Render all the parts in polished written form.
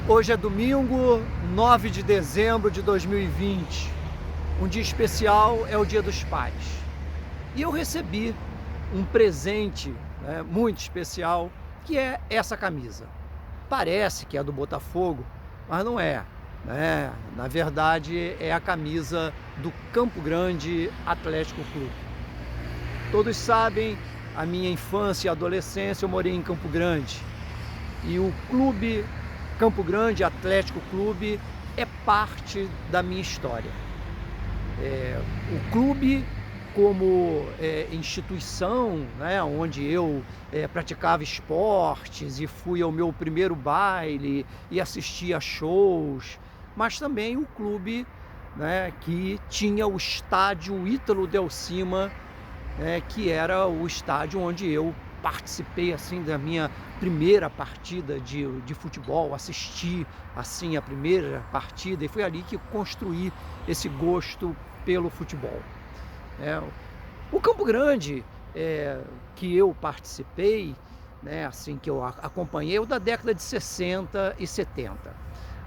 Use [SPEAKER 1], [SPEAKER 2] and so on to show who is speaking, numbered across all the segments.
[SPEAKER 1] Hoje é domingo, 9 de dezembro de 2020. Um dia especial, é o Dia dos Pais. E eu recebi um presente, muito especial, que é essa camisa. Parece que é do Botafogo, mas não é, né? Na verdade, é a camisa do Campo Grande Atlético Clube. Todos sabem, a minha infância e adolescência eu morei em Campo Grande. E o clube Campo Grande Atlético Clube é parte da minha história. O clube como instituição, né, onde eu praticava esportes e fui ao meu primeiro baile e assistia shows, mas também o clube, né, que tinha o estádio Ítalo Del Cima, que era o estádio onde eu participei assim da minha primeira partida de futebol, assisti assim a primeira partida e foi ali que construí esse gosto pelo futebol. O Campo Grande que eu participei, assim que eu acompanhei, é o da década de 60 e 70.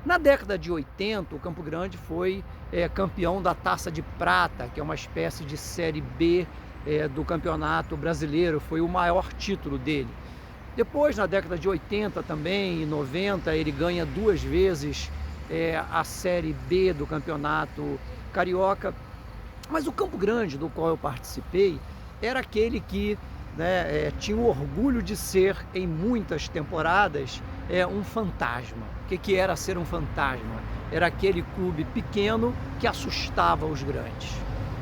[SPEAKER 1] Na década de 80, o Campo Grande foi campeão da Taça de Prata, que é uma espécie de Série B do Campeonato Brasileiro, foi o maior título dele. Depois, na década de 80 também, e 90, ele ganha 2 vezes a Série B do Campeonato Carioca. Mas o Campo Grande, do qual eu participei, era aquele que tinha o orgulho de ser, em muitas temporadas, um fantasma. O que era ser um fantasma? Era aquele clube pequeno que assustava os grandes.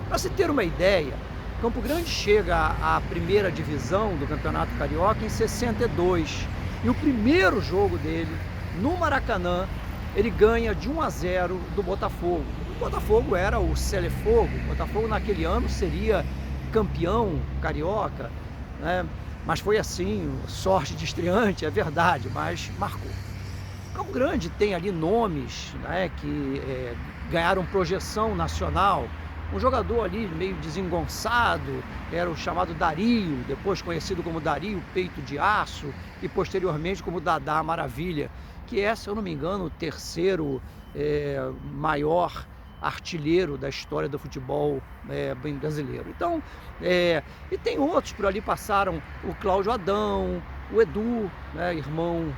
[SPEAKER 1] Para se ter uma ideia, Campo Grande chega à primeira divisão do Campeonato Carioca em 62. E o primeiro jogo dele, no Maracanã, ele ganha de 1-0 do Botafogo. O Botafogo era o Selefogo. O Botafogo naquele ano seria campeão carioca, mas foi assim, sorte de estreante, é verdade, mas marcou. Campo Grande tem ali nomes que ganharam projeção nacional. Um jogador ali meio desengonçado, era o chamado Dario, depois conhecido como Dario Peito de Aço e posteriormente como Dadá Maravilha, que é, se eu não me engano, o terceiro maior artilheiro da história do futebol brasileiro. Então, e tem outros por ali, passaram o Cláudio Adão, o Edu, irmão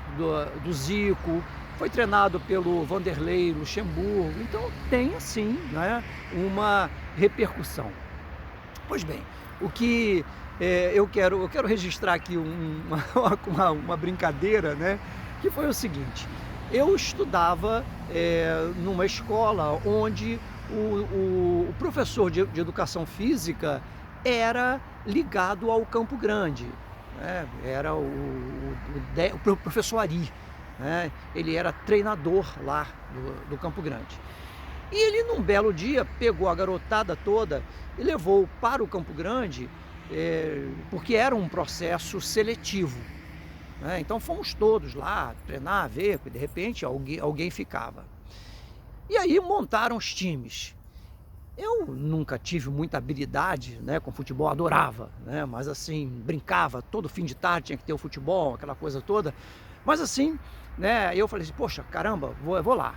[SPEAKER 1] do Zico, foi treinado pelo Vanderlei Luxemburgo, então tem assim uma repercussão. Pois bem, o que eu quero registrar aqui uma brincadeira, que foi o seguinte: eu estudava numa escola onde o professor de educação física era ligado ao Campo Grande, era o professor Ari. Ele era treinador lá do Campo Grande. E ele, num belo dia, pegou a garotada toda e levou para o Campo Grande, porque era um processo seletivo. Então fomos todos lá treinar, ver, porque de repente alguém ficava. E aí montaram os times. Eu nunca tive muita habilidade com futebol, adorava, mas assim, brincava, todo fim de tarde tinha que ter o futebol, aquela coisa toda. Mas assim, eu falei assim, poxa, caramba, vou lá,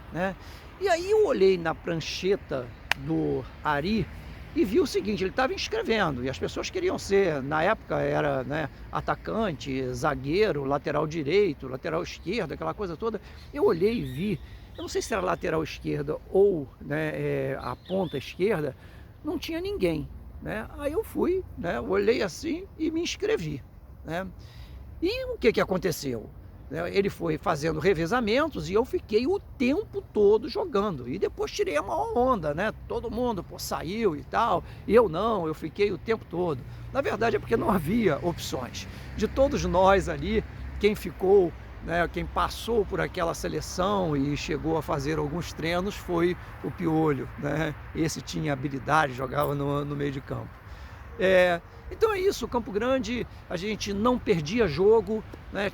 [SPEAKER 1] E aí eu olhei na prancheta do Ari e vi o seguinte: ele estava inscrevendo, e as pessoas queriam ser, na época era atacante, zagueiro, lateral direito, lateral esquerdo, aquela coisa toda. Eu olhei e vi, eu não sei se era lateral esquerda ou a ponta esquerda, não tinha ninguém, Aí eu fui, olhei assim e me inscrevi, E o que aconteceu? Ele foi fazendo revezamentos e eu fiquei o tempo todo jogando. E depois tirei a maior onda, Todo mundo saiu e tal. E eu não, eu fiquei o tempo todo. Na verdade é porque não havia opções. De todos nós ali, quem ficou, quem passou por aquela seleção e chegou a fazer alguns treinos foi o Piolho, Esse tinha habilidade, jogava no meio de campo. Então é isso, o Campo Grande, a gente não perdia jogo,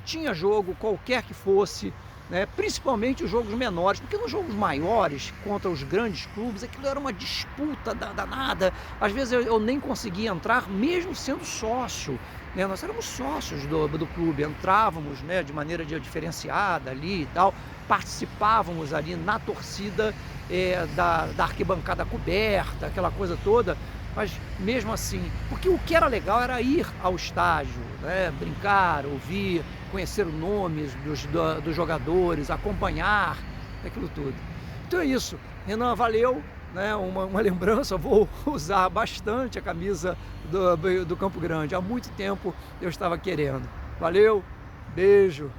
[SPEAKER 1] tinha jogo qualquer que fosse, né? Principalmente os jogos menores, porque nos jogos maiores, contra os grandes clubes, aquilo era uma disputa danada. Às vezes eu nem conseguia entrar, mesmo sendo sócio, né? Nós éramos sócios do clube, entrávamos, né, de maneira diferenciada ali e tal, participávamos ali na torcida da arquibancada coberta, aquela coisa toda. Mas mesmo assim, porque o que era legal era ir ao estádio, né? Brincar, ouvir, conhecer os nomes dos jogadores, acompanhar, aquilo tudo. Então é isso, Renan, valeu, né? Uma lembrança, vou usar bastante a camisa do Campo Grande, há muito tempo eu estava querendo. Valeu, beijo.